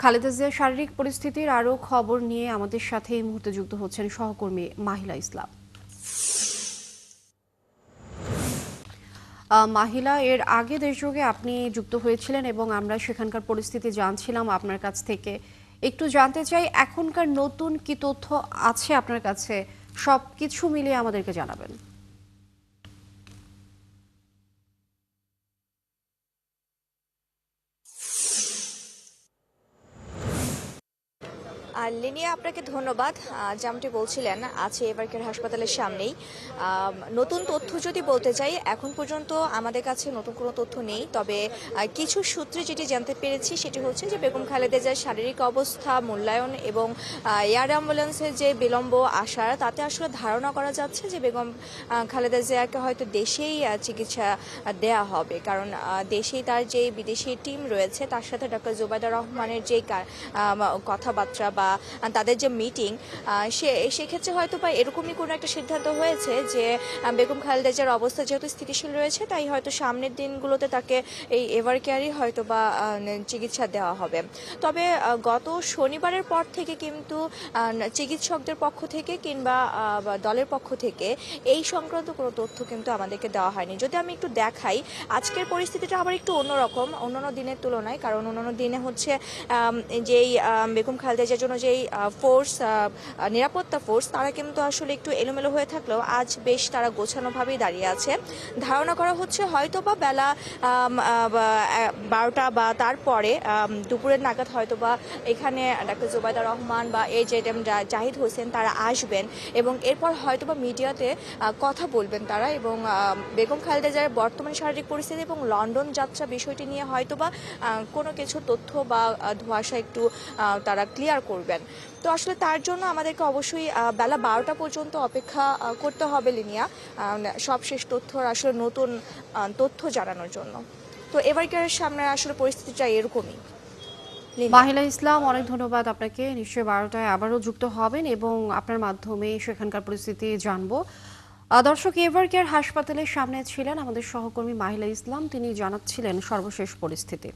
খালেদা জিয়ার শারীরিক পরিস্থিতির আরও খবর নিয়ে আমাদের সাথে এই মুহূর্তে যুক্ত হচ্ছেন সহকর্মী মাহিলা ইসলাম। মাহিলা, এর আগে দেশযোগে আপনি যুক্ত হয়েছিলেন এবং আমরা সেখানকার পরিস্থিতি জানছিলাম আপনার কাছ থেকে। একটু জানতে চাই এখনকার নতুন কি তথ্য আছে আপনার কাছে, সবকিছু মিলিয়ে আমাদেরকে জানাবেন। লিনিয়া, আপনাকে ধন্যবাদ। যেমনটি বলছিলেন, আছে এবারকের হাসপাতালের সামনেই। নতুন তথ্য যদি বলতে চাই, এখন পর্যন্ত আমাদের কাছে নতুন কোনো তথ্য নেই। তবে কিছু সূত্রে যেটি জানতে পেরেছি সেটি হচ্ছে যে বেগম খালেদা জিয়ার শারীরিক অবস্থা মূল্যায়ন এবং এয়ার অ্যাম্বুলেন্সের যে বিলম্ব আসার, তাতে আসলে ধারণা করা যাচ্ছে যে বেগম খালেদা জিয়াকে হয়তো দেশেই চিকিৎসা দেয়া হবে। কারণ দেশেই তার যে বিদেশি টিম রয়েছে, তার সাথে ডক্টর জুবাইদা রহমানের যে কথাবার্তা বা তাদের যে মিটিং, সেক্ষেত্রে হয়তো বা এরকমই কোনো একটা সিদ্ধান্ত হয়েছে যে বেগম খালেদা জিয়ার অবস্থা যেহেতু স্থিতিশীল রয়েছে, তাই হয়তো সামনের দিনগুলোতে তাকে এই এভার কেয়ারই হয়তো বা চিকিৎসা দেওয়া হবে। তবে গত শনিবারের পর থেকে কিন্তু চিকিৎসকদের পক্ষ থেকে কিংবা দলের পক্ষ থেকে এই সংক্রান্ত কোনো তথ্য কিন্তু আমাদেরকে দেওয়া হয়নি। যদি আমি একটু দেখাই, আজকের পরিস্থিতিটা আবার একটু অন্যরকম অন্যান্য দিনের তুলনায়। কারণ অন্যান্য দিনে হচ্ছে যেই বেগম খালেদা জিয়ার জন্য যেই ফোর্স, নিরাপত্তা ফোর্স, তারা কিন্তু আসলে একটু এলোমেলো হয়ে থাকলেও আজ বেশ তারা গোছানোভাবেই দাঁড়িয়ে আছে। ধারণা করা হচ্ছে হয়তো বা বেলা 12টা বা তারপরে দুপুরের নাগাদ হয়তো বা এখানে ডাক্তার জুবাইদা রহমান বা AJM জাহিদ হোসেন তারা আসবেন এবং এরপর হয়তো বা মিডিয়াতে কথা বলবেন তারা, এবং বেগম খালেদা জিয়ার বর্তমান শারীরিক পরিস্থিতি এবং লন্ডন যাত্রা বিষয়টি নিয়ে হয়তো বা কোনো কিছু তথ্য বা ধোঁয়াশা একটু তারা ক্লিয়ার করবেন। তো আসলে তার জন্য আমাদেরকে অবশ্যই বেলা 12টা পর্যন্ত অপেক্ষা করতে হবে লিনিয়া, সবশেষ তথ্য আসলে নতুন তথ্য জানানোর জন্য। তো এবারকার সামনে আসলে পরিস্থিতিটা এরকমই। মাহিলা ইসলাম, অনেক ধন্যবাদ আপনাকে। নিশ্চয়ই 12টায় আবারও যুক্ত হবেন এবং আপনার মাধ্যমে সেখানকার পরিস্থিতি জানবো। দর্শক, এভার কেয়ার হাসপাতালের সামনে ছিলেন আমাদের সহকর্মী মাহিলা ইসলাম, তিনি জানাচ্ছিলেন সর্বশেষ পরিস্থিতি।